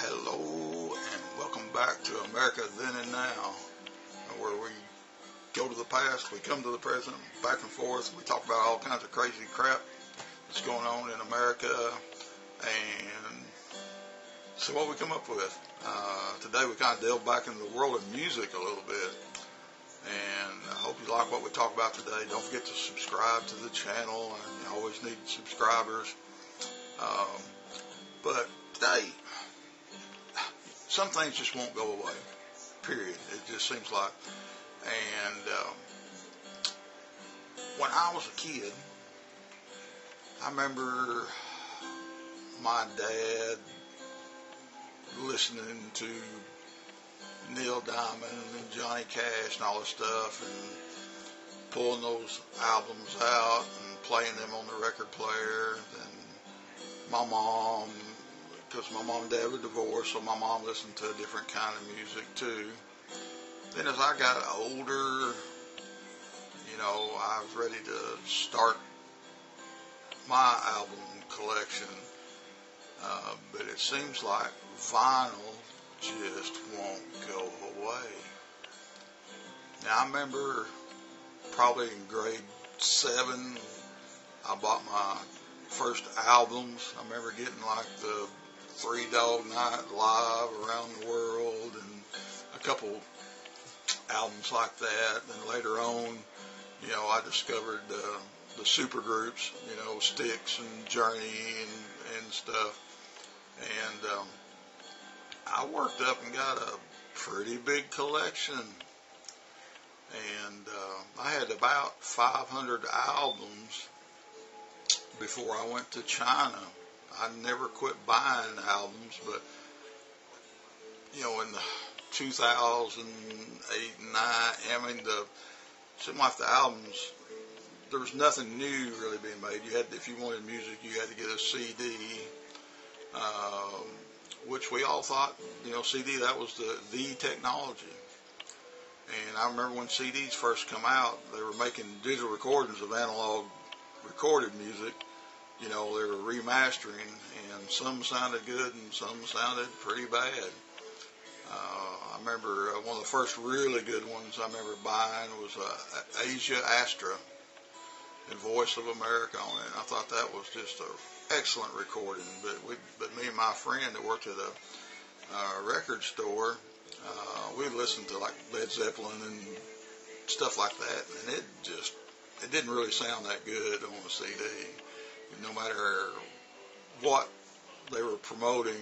Hello and welcome back to America Then and Now, where we go to the past, we come to the present, back and forth. We talk about all kinds of crazy crap that's going on in America and see what we come up with. Today we kind of delve back into the world of music a little bit, and I hope you like what we talk about today. Don't forget to subscribe to the channel, and you always need subscribers. But today, some things just won't go away, period. It just seems like. And when I was a kid, I remember my dad listening to Neil Diamond and Johnny Cash and all this stuff, and pulling those albums out and playing them on the record player. And my mom, because my mom and dad were divorced, so my mom listened to a different kind of music too. Then as I got older, I was ready to start my album collection, but it seems like vinyl just won't go away. Now, I remember probably in grade 7, I bought my first albums. I remember getting like the Three Dog Night Live Around the World and a couple albums like that. And later on, I discovered the super groups, Styx and Journey and stuff. And I worked up and got a pretty big collection. And I had about 500 albums before I went to China. I never quit buying albums, but in the 2008 and 9, seemed like the albums, there was nothing new really being made. If you wanted music, you had to get a CD, which we all thought, CD, that was the technology. And I remember when CDs first come out, they were making digital recordings of analog recorded music. They were remastering, and some sounded good and some sounded pretty bad. I remember one of the first really good ones I remember buying was Asia Astra and Voice of America on it. And I thought that was just an excellent recording. But me and my friend that worked at a record store, we listened to like Led Zeppelin and stuff like that, and it didn't really sound that good on a CD. No matter what they were promoting,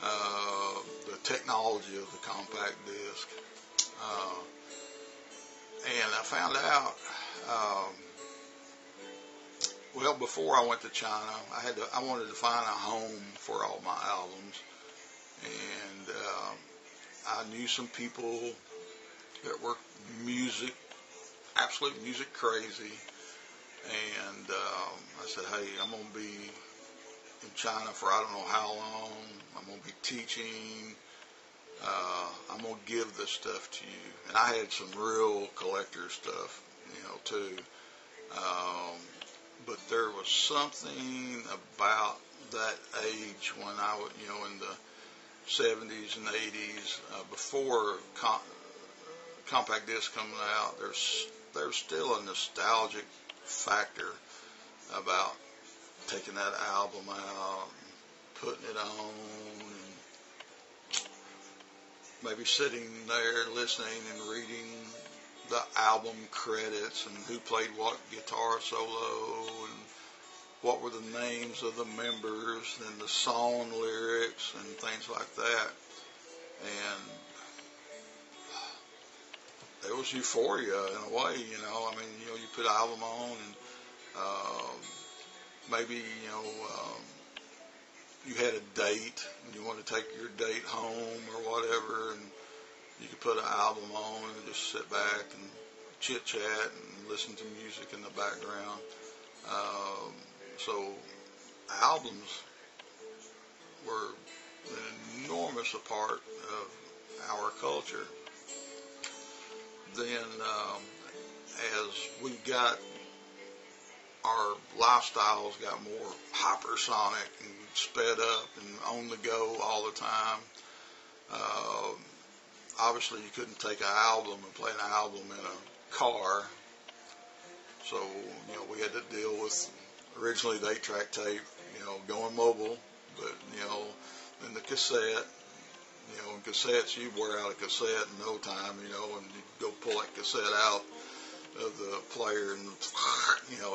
the technology of the compact disc. And I found out, before I went to China, I wanted to find a home for all my albums. And I knew some people that were absolute music crazy. And I said, hey, I'm going to be in China for I don't know how long. I'm going to be teaching. I'm going to give this stuff to you. And I had some real collector stuff, too. But there was something about that age when I was, in the 70s and 80s, before compact disc coming out, there's still a nostalgic factor about taking that album out and putting it on and maybe sitting there listening and reading the album credits and who played what guitar solo and what were the names of the members and the song lyrics and things like that. And it was euphoria in a way, you put an album on and maybe, you had a date and you wanted to take your date home or whatever, and you could put an album on and just sit back and chit chat and listen to music in the background. So albums were an enormous part of our culture. Then as we got our lifestyles got more hypersonic and sped up and on the go all the time. Uh, Obviously, you couldn't take an album and play an album in a car. So, we had to deal with originally the 8-track tape, going mobile, but, then the cassette. In cassettes, you'd wear out a cassette in no time, and you'd go pull that cassette out of the player and,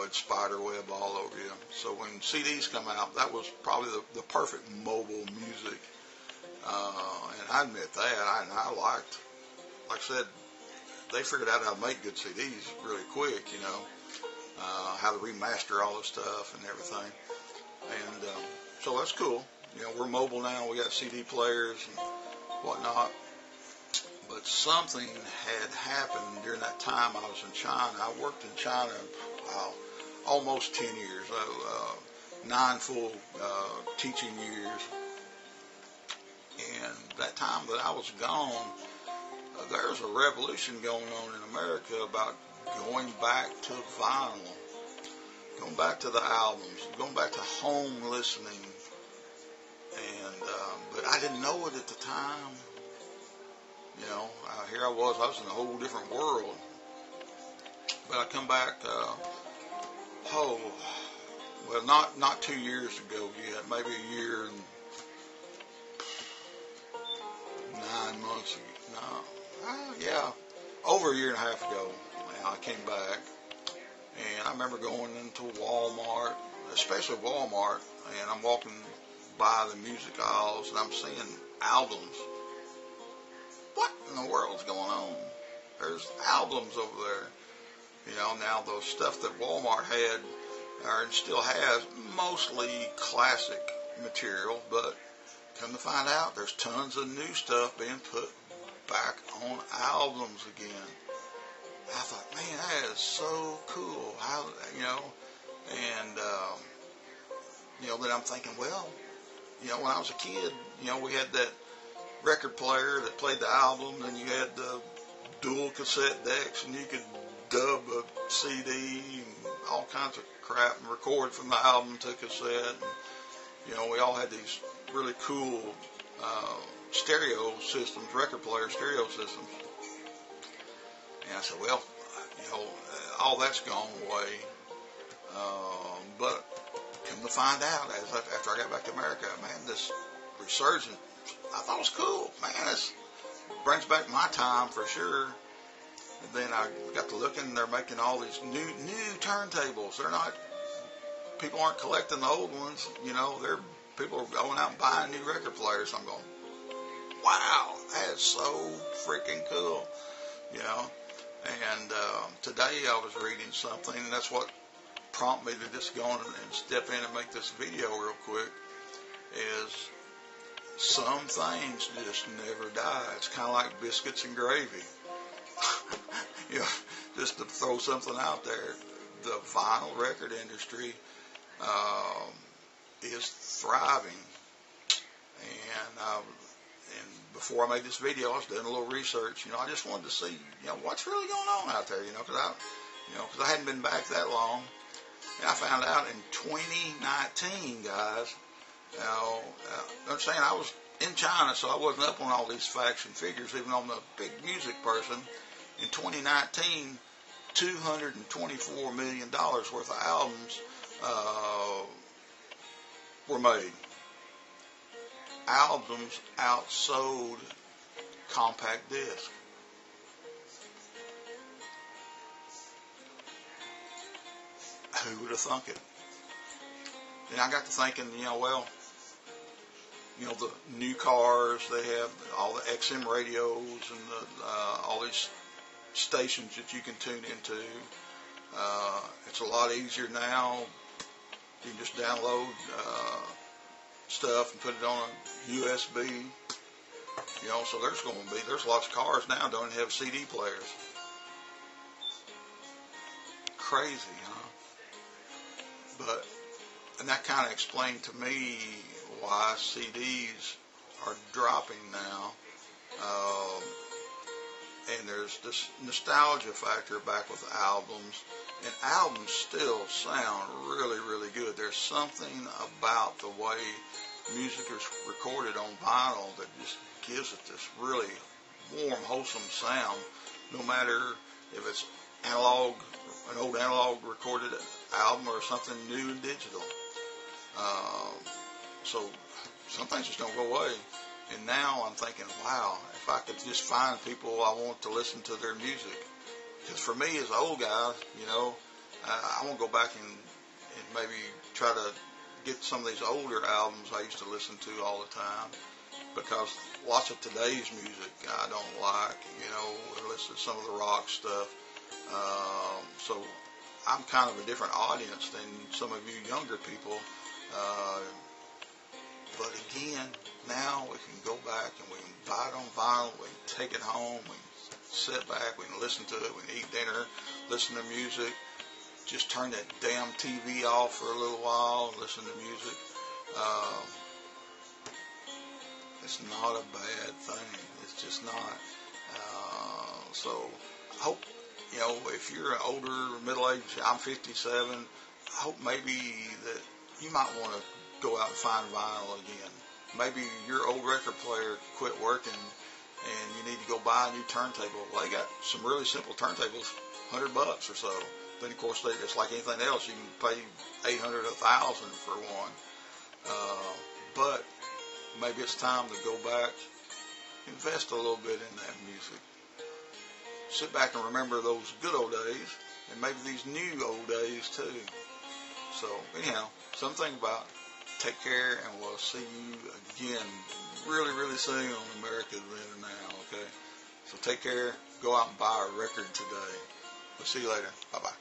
it'd spider web all over you. So when CDs come out, that was probably the perfect mobile music. And I admit that, I liked, like I said, they figured out how to make good CDs really quick, how to remaster all the stuff and everything. And so that's cool. We're mobile now, we got CD players and whatnot. But something had happened during that time I was in China. I worked in China, almost 10 years, 9 full teaching years. And that time that I was gone, there's a revolution going on in America about going back to vinyl, going back to the albums, going back to home listening. And but I didn't know it at the time. Here I was in a whole different world. But I come back, not 2 years ago yet, maybe a year and 9 months ago. Over a year and a half ago, I came back, and I remember going into Walmart, especially Walmart, and I'm walking by the music aisles, and I'm seeing albums. What in the world's going on? There's albums over there. Now the stuff that Walmart had, and still has, mostly classic material, but come to find out, there's tons of new stuff being put back on albums again. I thought, man, that is so cool. Then I'm thinking, well, when I was a kid, we had that record player that played the album, and you had the dual cassette decks, and you could dub a CD and all kinds of crap and record from the album to cassette. And, we all had these really cool stereo systems, record player stereo systems. And I said, well, all that's gone away. But come to find out, after I got back to America, man, this resurgence, I thought it was cool. Man, this brings back my time for sure. And then I got to looking, and they're making all these new turntables. People aren't collecting the old ones. People are going out and buying new record players. I'm going, wow, that is so freaking cool. And today I was reading something, and that's what prompted me to just go on and step in and make this video real quick, is some things just never die. It's kind of like biscuits and gravy. Just to throw something out there, the vinyl record industry is thriving. And before I made this video, I was doing a little research. I just wanted to see, what's really going on out there. Because I hadn't been back that long, and I found out in 2019, guys. Understand, I was in China, so I wasn't up on all these facts and figures, even on the big music person. In 2019, $224 million worth of albums were made. Albums outsold compact disc. Who would have thunk it? And I got to thinking, the new cars, they have all the XM radios and all these stations that you can tune into. It's a lot easier now. You can just download stuff and put it on a USB. So there's lots of cars now don't have CD players. Crazy, huh? And that kind of explained to me why CDs are dropping now. and there's this nostalgia factor back with albums, and albums still sound really, really good. There's something about the way music is recorded on vinyl that just gives it this really warm, wholesome sound, no matter if it's analog, an old analog recorded album, or something new and digital. So some things just don't go away. And now I'm thinking, wow, if I could just find people I want to listen to their music. Because for me, as an old guy, I want to go back and maybe try to get some of these older albums I used to listen to all the time. Because lots of today's music I don't like, I listen to some of the rock stuff. So I'm kind of a different audience than some of you younger people. But again, now we can go back and we can buy it on vinyl, we can take it home, we can sit back, we can listen to it, we can eat dinner, listen to music, just turn that damn TV off for a little while and listen to music. It's not a bad thing. It's just not. So I hope, if you're an older, middle-aged, I'm 57, I hope maybe that you might want to go out and find vinyl again. Maybe your old record player quit working and you need to go buy a new turntable. Well, they got some really simple turntables, $100 or so. Then of course, it's like anything else. You can pay $800, $1,000 for one. But maybe it's time to go back, invest a little bit in that music. Sit back and remember those good old days, and maybe these new old days too. So anyhow, something about. Take care, and we'll see you again really, really soon on America's Then and Now, okay? So take care. Go out and buy a record today. We'll see you later. Bye-bye.